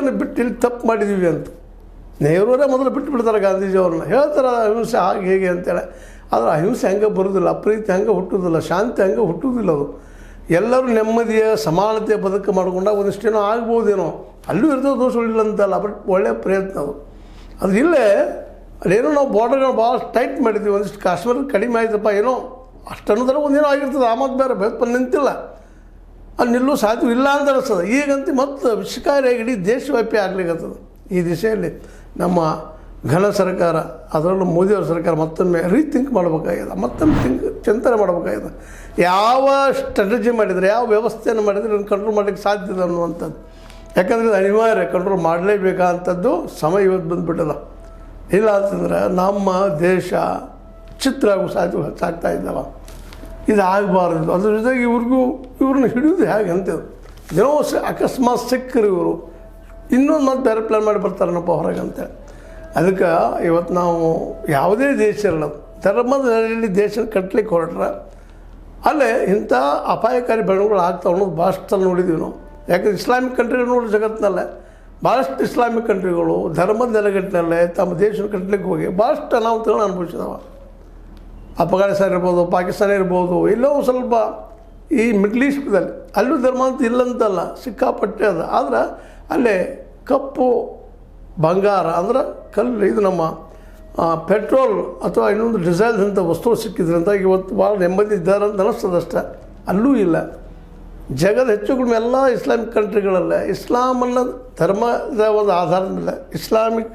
ಅಹಿಂಸೆಯನ್ನು ಬಿಟ್ಟು ಇಲ್ಲಿ ತಪ್ಪು ಮಾಡಿದ್ದೀವಿ ಅಂತ. ನೆಹರೂರೇ ಮೊದಲು ಬಿಟ್ಟು ಬಿಡ್ತಾರೆ ಗಾಂಧೀಜಿಯವ್ರನ್ನ, ಹೇಳ್ತಾರೆ ಅಹಿಂಸೆ ಹಾಗೆ ಹೇಗೆ ಅಂತೇಳಿ. ಆದರೆ ಅಹಿಂಸೆ ಹಂಗೆ ಬರೋದಿಲ್ಲ, ಪ್ರೀತಿ ಹಂಗೆ ಹುಟ್ಟೋದಿಲ್ಲ, ಶಾಂತಿ ಹಂಗೆ ಹುಟ್ಟೋದಿಲ್ಲ. ಅದು ಎಲ್ಲರೂ ನೆಮ್ಮದಿಯ ಸಮಾನತೆಯ ಬದುಕು ಮಾಡ್ಕೊಂಡಾಗ ಒಂದಿಷ್ಟೇನೋ ಆಗ್ಬೋದೇನೋ, ಅಲ್ಲೂ ಇರ್ತದೆ ದೋಷಗಳಿಲ್ಲ ಅಂತಲ್ಲ, ಬಟ್ ಒಳ್ಳೆಯ ಪ್ರಯತ್ನ ಅದು ಇಲ್ಲೇ. ಅದೇನೋ ನಾವು ಬಾರ್ಡರ್ಗಳು ಭಾಳ ಟೈಟ್ ಮಾಡಿದ್ವಿ, ಒಂದಿಷ್ಟು ಕಾಶ್ಮೀರ ಕಡಿಮೆ ಆಯ್ತಪ್ಪ ಏನೋ ಅಷ್ಟು ಅನ್ನೋದ್ರೆ ಒಂದೇನೋ ಆಗಿರ್ತದೆ. ಆ ಮತ್ತು ಬೇರೆ ಭಯೋತ್ಪಾದನೆ ನಿಂತಿಲ್ಲ, ಅಲ್ಲಿ ನಿಲ್ಲೂ ಸಾಧ್ಯ ಇಲ್ಲ ಅಂತ ಅನಿಸ್ತದೆ. ಈಗಂತೂ ಮತ್ತು ವಿಷಕಾರಿಯಾಗಿ ಇಡೀ ದೇಶವ್ಯಾಪಿ ಆಗ್ಲಿಕ್ಕತ್ತದ. ಈ ದಿಶೆಯಲ್ಲಿ ನಮ್ಮ ಘನ ಸರ್ಕಾರ, ಅದರಲ್ಲೂ ಮೋದಿಯವ್ರ ಸರ್ಕಾರ ಮತ್ತೊಮ್ಮೆ ರೀಥಿಂಕ್ ಮಾಡಬೇಕಾಗಿದೆ, ಮತ್ತೊಮ್ಮೆ ಚಿಂತನೆ ಮಾಡಬೇಕಾಗಿದೆ. ಯಾವ ಸ್ಟ್ರಾಟಜಿ ಮಾಡಿದರೆ, ಯಾವ ವ್ಯವಸ್ಥೆಯನ್ನು ಮಾಡಿದರೆ ಇದನ್ನು ಕಂಟ್ರೋಲ್ ಮಾಡಲಿಕ್ಕೆ ಸಾಧ್ಯ ಇದೆ ಅನ್ನುವಂಥದ್ದು. ಯಾಕಂದರೆ ಇದು ಅನಿವಾರ್ಯ, ಕಂಟ್ರೋಲ್ ಮಾಡಲೇಬೇಕಾದಂಥದ್ದು ಸಮಯ ಇವತ್ತು ಬಂದುಬಿಟ್ಟದ. ಇಲ್ಲ ಅಂತಂದ್ರೆ ನಮ್ಮ ದೇಶ ಚಿತ್ರ ಆಗೋ ಸಾಧ್ಯ ಹೆಚ್ಚಾಗ್ತಾ ಇದ್ದಾವ. ಇದು ಆಗಬಾರ್ದು. ಅದ್ರ ಜೊತೆಗೆ ಇವ್ರನ್ನ ಹಿಡಿಯೋದು ಹೇಗೆ ಅಂತೇಳಿ ಏನೋ ಅಕಸ್ಮಾತ್ ಸಿಕ್ಕರು ಇವರು ಇನ್ನೊಂದು ಮತ್ತೆ ಬೇರೆ ಪ್ಲ್ಯಾನ್ ಮಾಡಿ ಬರ್ತಾರನಪ್ಪ ಹೊರಗೆ ಅಂತೇಳಿ. ಅದಕ್ಕೆ ಇವತ್ತು ನಾವು ಯಾವುದೇ ದೇಶ ಇರಲ್ಲ, ಧರ್ಮದ ನೆಲೆಯಲ್ಲಿ ದೇಶ ಕಟ್ಟಲಿಕ್ಕೆ ಹೊರಟ್ರೆ ಅಲ್ಲೇ ಇಂಥ ಅಪಾಯಕಾರಿ ಬೆಳವಣಿಗೆಗಳು ಆಗ್ತಾವೆ ಅನ್ನೋದು ಭಾಳಷ್ಟು ನೋಡಿದ್ದೀವಿ ನಾವು. ಯಾಕಂದರೆ ಇಸ್ಲಾಮಿಕ್ ಕಂಟ್ರಿಗಳು ನೋಡಿ ಜಗತ್ತಿನಲ್ಲೇ ಭಾಳಷ್ಟು ಇಸ್ಲಾಮಿಕ್ ಕಂಟ್ರಿಗಳು ಧರ್ಮದ ನೆಲೆಗಟ್ಟಿನಲ್ಲೇ ತಮ್ಮ ದೇಶನ ಕಟ್ಟಲಿಕ್ಕೆ ಹೋಗಿ ಭಾಳಷ್ಟು ಅನಾಹುತಗಳನ್ನ ಅನುಭವಿಸಿದವ. ಅಫ್ಘಾನಿಸ್ತಾನ ಇರ್ಬೋದು, ಪಾಕಿಸ್ತಾನ ಇರ್ಬೋದು, ಎಲ್ಲೋ ಸ್ವಲ್ಪ ಈ ಮಿಡ್ಲ್ ಈಸ್ಟ್ದಲ್ಲಿ ಅಲ್ಲೂ ಧರ್ಮ ಅಂತ ಇಲ್ಲಂತಲ್ಲ, ಸಿಕ್ಕಾಪಟ್ಟೆ ಅದ. ಆದ್ರೆ ಅಲ್ಲೇ ಕಪ್ಪು ಬಂಗಾರ ಅಂದ್ರೆ ಕಲ್ಲು, ಇದು ನಮ್ಮ ಪೆಟ್ರೋಲ್ ಅಥವಾ ಇನ್ನೊಂದು ಡಿಸೈಲ್ ಅಂತ ವಸ್ತುಗಳು ಸಿಕ್ಕಿದ್ರಂತ ಇವತ್ತು ಭಾಳ ನೆಮ್ಮದಿ ಇದ್ದಾರೆ ಅಂತ ಅನ್ನಿಸ್ತದಷ್ಟೆ. ಅಲ್ಲೂ ಇಲ್ಲ. ಜಗದ ಹೆಚ್ಚು ಕಡಿಮೆ ಎಲ್ಲ ಇಸ್ಲಾಮಿಕ್ ಕಂಟ್ರಿಗಳಲ್ಲೇ ಇಸ್ಲಾಮನ್ನು ಧರ್ಮದ ಒಂದು ಆಧಾರದ ಮೇಲೆ ಇಸ್ಲಾಮಿಕ್